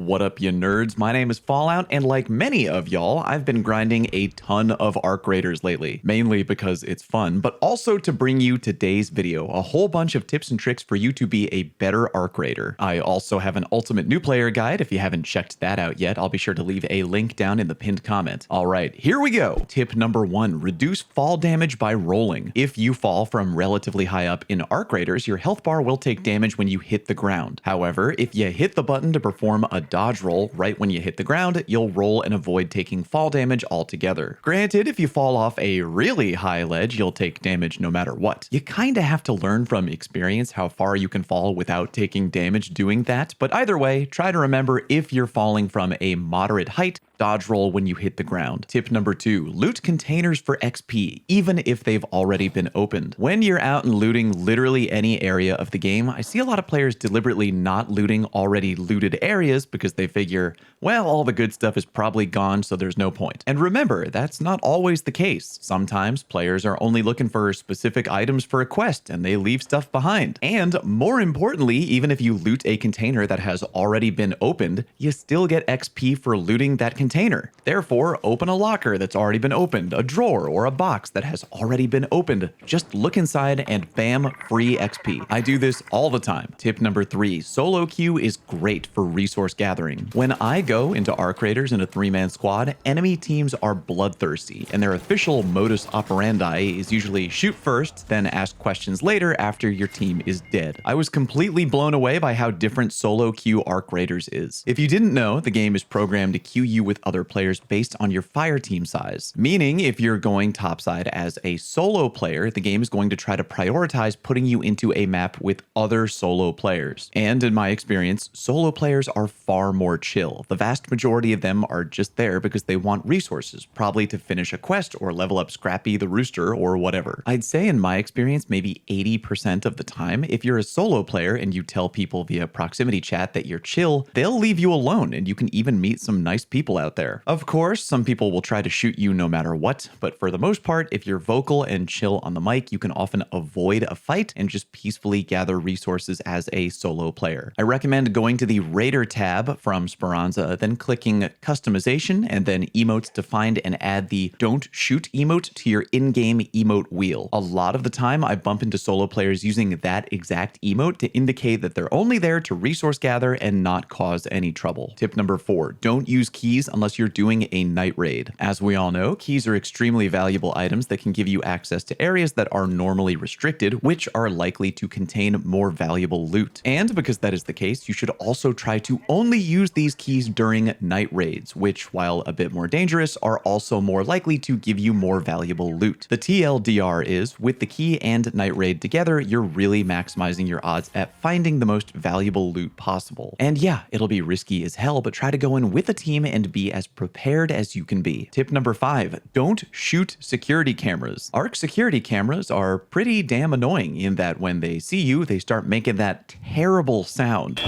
What up, you nerds? My name is Fallout, and like many of y'all, I've been grinding a ton of Arc Raiders lately, mainly because it's fun, but also to bring you today's video, a whole bunch of tips and tricks for you to be a better Arc Raider. I also have an ultimate new player guide. If you haven't checked that out yet, I'll be sure to leave a link down in the pinned comment. All right, here we go. Tip number 1, reduce fall damage by rolling. If you fall from relatively high up in Arc Raiders, your health bar will take damage when you hit the ground. However, if you hit the button to perform a dodge roll right when you hit the ground, you'll roll and avoid taking fall damage altogether. Granted, if you fall off a really high ledge, you'll take damage no matter what. You kinda have to learn from experience how far you can fall without taking damage doing that, but either way, try to remember if you're falling from a moderate height, dodge roll when you hit the ground. Tip number 2, loot containers for XP, even if they've already been opened. When you're out and looting literally any area of the game, I see a lot of players deliberately not looting already looted areas because they figure, well, all the good stuff is probably gone, so there's no point. And remember, that's not always the case. Sometimes players are only looking for specific items for a quest and they leave stuff behind. And more importantly, even if you loot a container that has already been opened, you still get XP for looting that container. Therefore, open a locker that's already been opened, a drawer, or a box that has already been opened. Just look inside and bam, free XP. I do this all the time. Tip number 3, solo queue is great for resource gathering. When I go into Arc Raiders in a 3-man squad, enemy teams are bloodthirsty, and their official modus operandi is usually shoot first, then ask questions later after your team is dead. I was completely blown away by how different solo queue Arc Raiders is. If you didn't know, the game is programmed to queue you with other players based on your fire team size. Meaning, if you're going topside as a solo player, the game is going to try to prioritize putting you into a map with other solo players. And in my experience, solo players are far more chill. The vast majority of them are just there because they want resources, probably to finish a quest or level up Scrappy the rooster or whatever. I'd say in my experience, maybe 80% of the time, if you're a solo player and you tell people via proximity chat that you're chill, they'll leave you alone and you can even meet some nice people out there. Of course, some people will try to shoot you no matter what, but for the most part, if you're vocal and chill on the mic, you can often avoid a fight and just peacefully gather resources as a solo player. I recommend going to the Raider tab from Speranza, then clicking customization and then emotes to find and add the don't shoot emote to your in-game emote wheel. A lot of the time, I bump into solo players using that exact emote to indicate that they're only there to resource gather and not cause any trouble. Tip number 4, don't use keys unless you're doing a night raid. As we all know, keys are extremely valuable items that can give you access to areas that are normally restricted, which are likely to contain more valuable loot. And because that is the case, you should also try to only use these keys during night raids, which, while a bit more dangerous, are also more likely to give you more valuable loot. The TLDR is, with the key and night raid together, you're really maximizing your odds at finding the most valuable loot possible. And yeah, it'll be risky as hell, but try to go in with a team and be as prepared as you can be. Tip number 5, don't shoot security cameras. Arc security cameras are pretty damn annoying in that when they see you, they start making that terrible sound.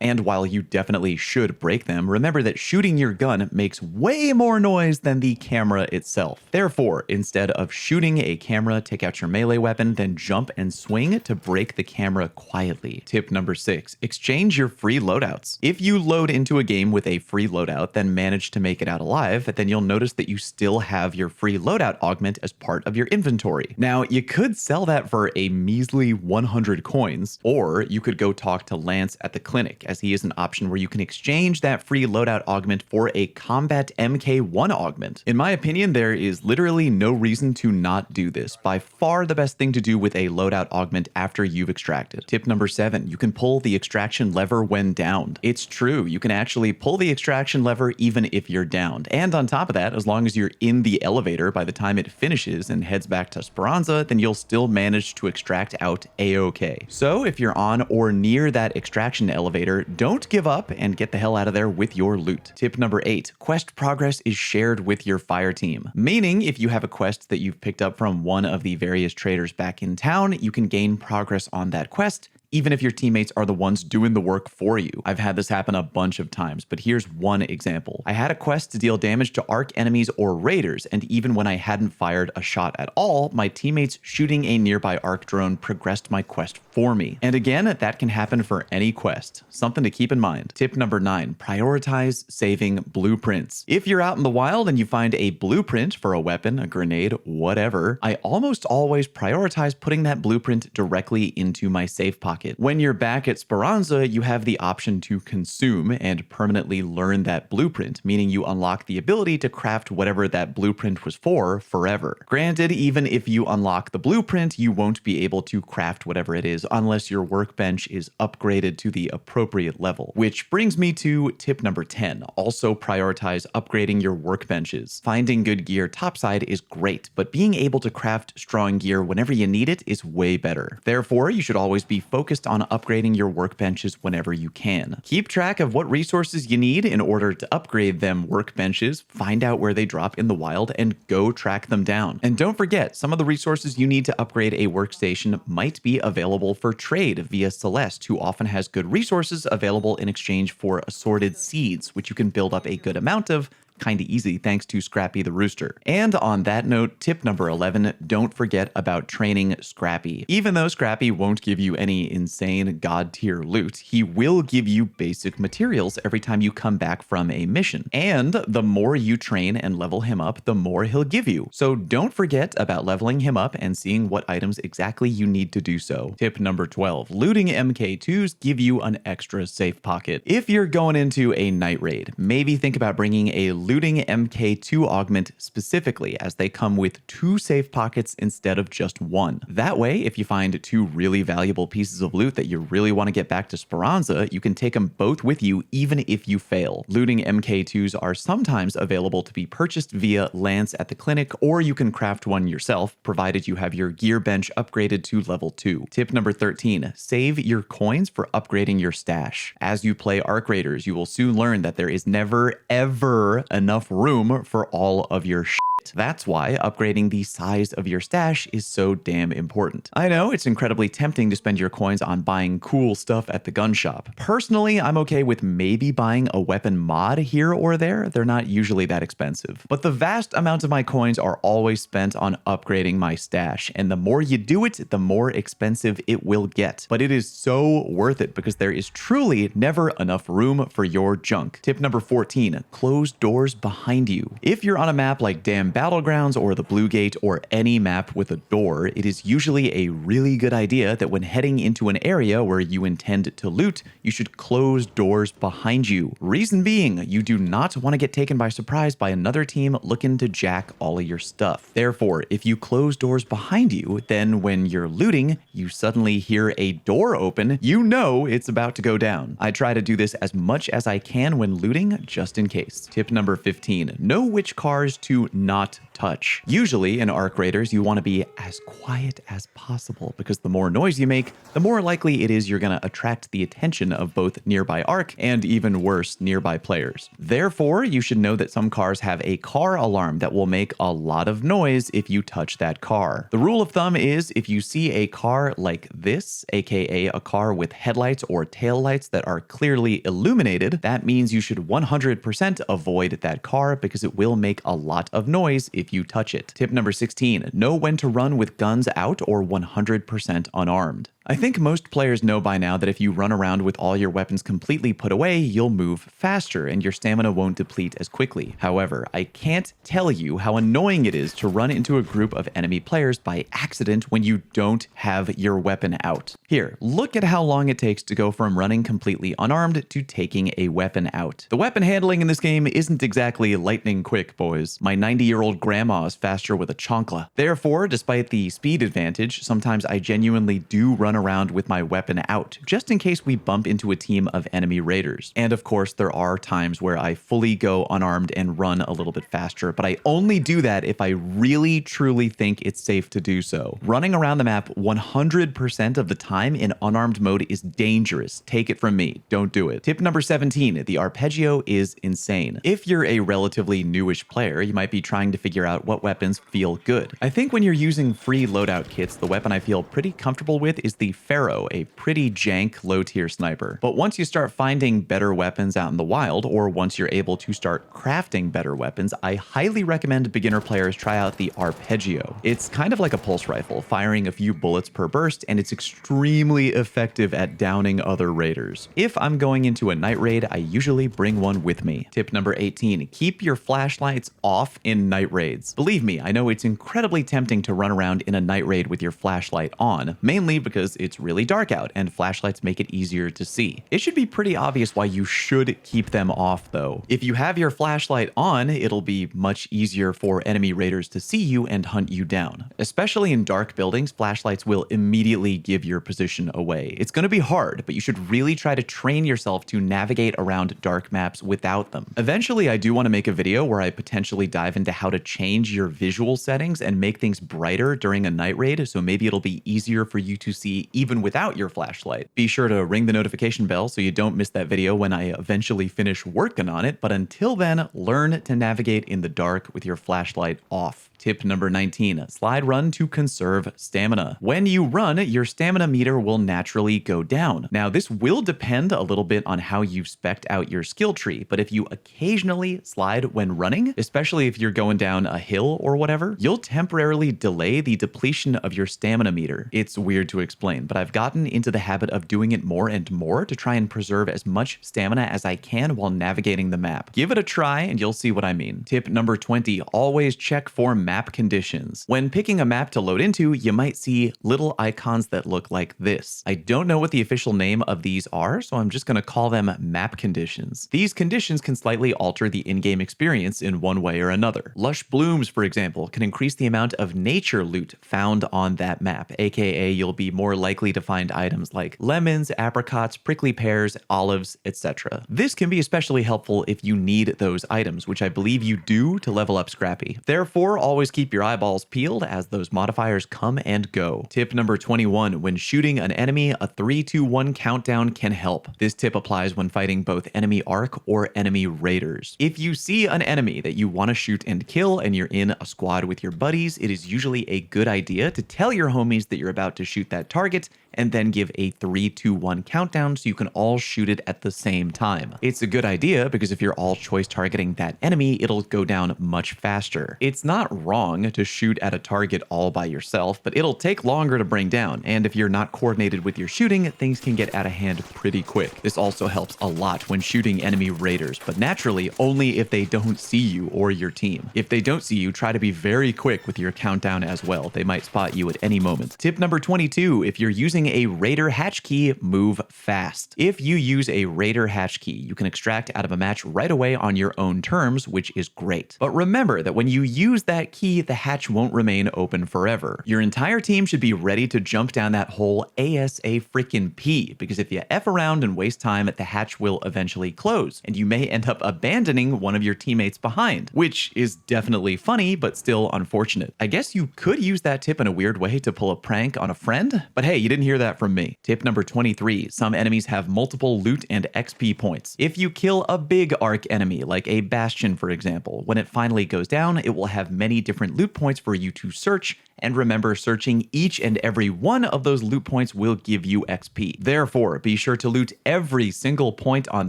And while you definitely should break them, remember that shooting your gun makes way more noise than the camera itself. Therefore, instead of shooting a camera, take out your melee weapon, then jump and swing to break the camera quietly. Tip number 6, exchange your free loadouts. If you load into a game with a free loadout, then manage to make it out alive, then you'll notice that you still have your free loadout augment as part of your inventory. Now, you could sell that for a measly 100 coins, or you could go talk to Lance at the clinic, as he is an option where you can exchange that free loadout augment for a combat MK1 augment. In my opinion, there is literally no reason to not do this. By far the best thing to do with a loadout augment after you've extracted. Tip number 7, you can pull the extraction lever when downed. It's true, you can actually pull the extraction lever even if you're downed. And on top of that, as long as you're in the elevator by the time it finishes and heads back to Speranza, then you'll still manage to extract out a-okay. So if you're on or near that extraction elevator, don't give up and get the hell out of there with your loot. Tip number 8, quest progress is shared with your fire team. Meaning, if you have a quest that you've picked up from one of the various traders back in town, you can gain progress on that quest even if your teammates are the ones doing the work for you. I've had this happen a bunch of times, but here's one example. I had a quest to deal damage to arc enemies or raiders, and even when I hadn't fired a shot at all, my teammates shooting a nearby arc drone progressed my quest for me. And again, that can happen for any quest. Something to keep in mind. Tip number 9, prioritize saving blueprints. If you're out in the wild and you find a blueprint for a weapon, a grenade, whatever, I almost always prioritize putting that blueprint directly into my safe pocket. When you're back at Speranza, you have the option to consume and permanently learn that blueprint, meaning you unlock the ability to craft whatever that blueprint was for forever. Granted, even if you unlock the blueprint, you won't be able to craft whatever it is unless your workbench is upgraded to the appropriate level. Which brings me to tip number 10. Also prioritize upgrading your workbenches. Finding good gear topside is great, but being able to craft strong gear whenever you need it is way better. Therefore, you should always be focused on upgrading your workbenches whenever you can. Keep track of what resources you need in order to upgrade them workbenches, find out where they drop in the wild, and go track them down. And don't forget, some of the resources you need to upgrade a workstation might be available for trade via Celeste, who often has good resources available in exchange for assorted seeds, which you can build up a good amount of kind of easy thanks to Scrappy the rooster. And on that note, tip number 11, don't forget about training Scrappy. Even though Scrappy won't give you any insane god tier loot, he will give you basic materials every time you come back from a mission. And the more you train and level him up, the more he'll give you. So don't forget about leveling him up and seeing what items exactly you need to do so. Tip number 12, looting MK2s give you an extra safe pocket. If you're going into a night raid, maybe think about bringing a looting MK2 augment specifically, as they come with 2 safe pockets instead of just 1. That way, if you find 2 really valuable pieces of loot that you really want to get back to Speranza, you can take them both with you even if you fail. Looting MK2s are sometimes available to be purchased via Lance at the clinic, or you can craft one yourself, provided you have your gear bench upgraded to level 2. Tip number 13, save your coins for upgrading your stash. As you play Arc Raiders, you will soon learn that there is never, ever enough room for all of your shit. That's why upgrading the size of your stash is so damn important. I know it's incredibly tempting to spend your coins on buying cool stuff at the gun shop. Personally, I'm okay with maybe buying a weapon mod here or there. They're not usually that expensive. But the vast amount of my coins are always spent on upgrading my stash, and the more you do it, the more expensive it will get. But it is so worth it because there is truly never enough room for your junk. Tip number 14, close doors behind you. If you're on a map like Damn Battlegrounds or the Blue Gate or any map with a door, it is usually a really good idea that when heading into an area where you intend to loot, you should close doors behind you. Reason being, you do not want to get taken by surprise by another team looking to jack all of your stuff. Therefore, if you close doors behind you, then when you're looting, you suddenly hear a door open, you know it's about to go down. I try to do this as much as I can when looting, just in case. Tip number 15, know which cars to not touch. Usually in Arc Raiders, you want to be as quiet as possible because the more noise you make, the more likely it is you're going to attract the attention of both nearby Arc and, even worse, nearby players. Therefore, you should know that some cars have a car alarm that will make a lot of noise if you touch that car. The rule of thumb is if you see a car like this, aka a car with headlights or taillights that are clearly illuminated, that means you should 100% avoid that car because it will make a lot of noise if you touch it. Tip number 16, know when to run with guns out or 100% unarmed. I think most players know by now that if you run around with all your weapons completely put away, you'll move faster and your stamina won't deplete as quickly. However, I can't tell you how annoying it is to run into a group of enemy players by accident when you don't have your weapon out. Here, look at how long it takes to go from running completely unarmed to taking a weapon out. The weapon handling in this game isn't exactly lightning quick, boys. My 90-year-old grandma is faster with a chancla. Therefore, despite the speed advantage, sometimes I genuinely do run around with my weapon out, just in case we bump into a team of enemy raiders. And of course, there are times where I fully go unarmed and run a little bit faster, but I only do that if I really truly think it's safe to do so. Running around the map 100% of the time in unarmed mode is dangerous. Take it from me, don't do it. Tip number 17, the arpeggio is insane. If you're a relatively newish player, you might be trying to figure out what weapons feel good. I think when you're using free loadout kits, the weapon I feel pretty comfortable with is the the Pharaoh, a pretty jank low-tier sniper. But once you start finding better weapons out in the wild, or once you're able to start crafting better weapons, I highly recommend beginner players try out the Arpeggio. It's kind of like a pulse rifle, firing a few bullets per burst, and it's extremely effective at downing other raiders. If I'm going into a night raid, I usually bring one with me. Tip number 18, keep your flashlights off in night raids. Believe me, I know it's incredibly tempting to run around in a night raid with your flashlight on, mainly because it's really dark out and flashlights make it easier to see. It should be pretty obvious why you should keep them off though. If you have your flashlight on, it'll be much easier for enemy raiders to see you and hunt you down. Especially in dark buildings, flashlights will immediately give your position away. It's going to be hard, but you should really try to train yourself to navigate around dark maps without them. Eventually, I do want to make a video where I potentially dive into how to change your visual settings and make things brighter during a night raid, so maybe it'll be easier for you to see even without your flashlight. Be sure to ring the notification bell so you don't miss that video when I eventually finish working on it, but until then, learn to navigate in the dark with your flashlight off. Tip number 19, slide run to conserve stamina. When you run, your stamina meter will naturally go down. Now, this will depend a little bit on how you spec'd out your skill tree, but if you occasionally slide when running, especially if you're going down a hill or whatever, you'll temporarily delay the depletion of your stamina meter. It's weird to explain, but I've gotten into the habit of doing it more and more to try and preserve as much stamina as I can while navigating the map. Give it a try and you'll see what I mean. Tip number 20, always check for map conditions. When picking a map to load into, you might see little icons that look like this. I don't know what the official name of these are, so I'm just going to call them map conditions. These conditions can slightly alter the in-game experience in one way or another. Lush blooms, for example, can increase the amount of nature loot found on that map, aka you'll be more likely to find items like lemons, apricots, prickly pears, olives, etc. This can be especially helpful if you need those items, which I believe you do to level up Scrappy. Therefore, always keep your eyeballs peeled as those modifiers come and go. Tip number 21, when shooting an enemy, a 3-2-1 countdown can help. This tip applies when fighting both enemy arc or enemy raiders. If you see an enemy that you want to shoot and kill and you're in a squad with your buddies, it is usually a good idea to tell your homies that you're about to shoot that target and then give a 3-2-1 countdown so you can all shoot it at the same time. It's a good idea because if you're all choice targeting that enemy, it'll go down much faster. It's not wrong to shoot at a target all by yourself, but it'll take longer to bring down, and if you're not coordinated with your shooting, things can get out of hand pretty quick. This also helps a lot when shooting enemy raiders, but naturally only if they don't see you or your team. If they don't see you, try to be very quick with your countdown as well. They might spot you at any moment. Tip number 22, if you're using a raider hatch key, move fast. If you use a raider hatch key, you can extract out of a match right away on your own terms, which is great. But remember that when you use that key, the hatch won't remain open forever. Your entire team should be ready to jump down that hole ASAP, because if you F around and waste time, the hatch will eventually close, and you may end up abandoning one of your teammates behind, which is definitely funny, but still unfortunate. I guess you could use that tip in a weird way to pull a prank on a friend, but hey, you didn't hear that from me. Tip number 23, some enemies have multiple loot and XP points. If you kill a big arc enemy, like a bastion for example, when it finally goes down, it will have many different loot points for you to search, and remember, searching each and every one of those loot points will give you XP. Therefore, be sure to loot every single point on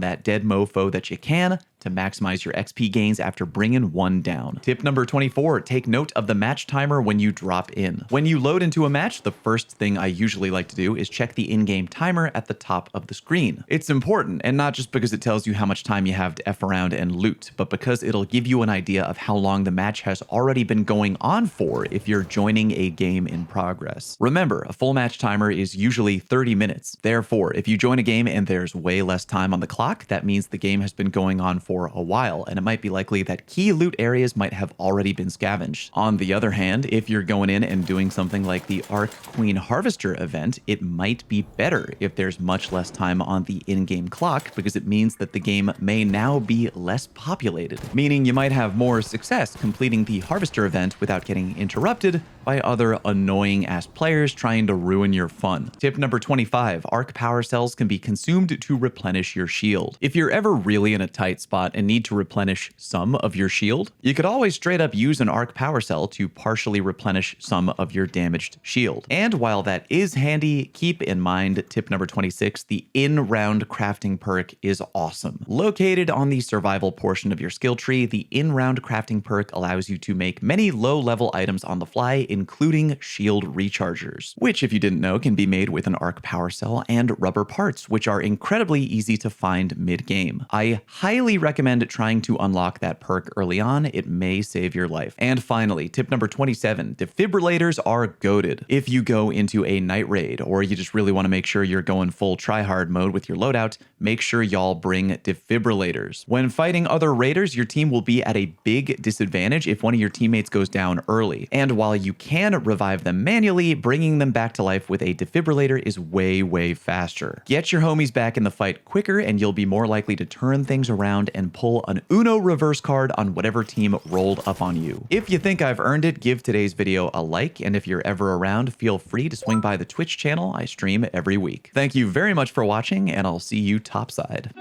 that dead mofo that you can to maximize your XP gains after bringing one down. Tip number 24, take note of the match timer when you drop in. When you load into a match, the first thing I usually like to do is check the in-game timer at the top of the screen. It's important, and not just because it tells you how much time you have to F around and loot, but because it'll give you an idea of how long the match has already been going on for if you're joining a game in progress. Remember, a full match timer is usually 30 minutes. Therefore, if you join a game and there's way less time on the clock, that means the game has been going on for a while, and it might be likely that key loot areas might have already been scavenged. On the other hand, if you're going in and doing something like the Arc Queen Harvester event, it might be better if there's much less time on the in-game clock, because it means that the game may now be less populated, meaning you might have more success completing the Harvester event without getting interrupted by other annoying ass players trying to ruin your fun. Tip number 25, arc power cells can be consumed to replenish your shield. If you're ever really in a tight spot and need to replenish some of your shield, you could always straight up use an arc power cell to partially replenish some of your damaged shield. And while that is handy, keep in mind tip number 26, the in-round crafting perk is awesome. Located on the survival portion of your skill tree, the in-round crafting perk allows you to make many low-level items on the fly, including shield rechargers, which if you didn't know can be made with an arc power cell and rubber parts, which are incredibly easy to find mid-game. I highly recommend trying to unlock that perk early on. It may save your life. And finally, tip number 27, defibrillators are goated. If you go into a night raid or you just really want to make sure you're going full tryhard mode with your loadout, make sure y'all bring defibrillators. When fighting other raiders, your team will be at a big disadvantage if one of your teammates goes down early. And while you can revive them manually, bringing them back to life with a defibrillator is way faster. Get your homies back in the fight quicker and you'll be more likely to turn things around and pull an Uno reverse card on whatever team rolled up on you. If you think I've earned it, give today's video a like, and if you're ever around, feel free to swing by the Twitch channel. I stream every week. Thank you very much for watching, and I'll see you topside.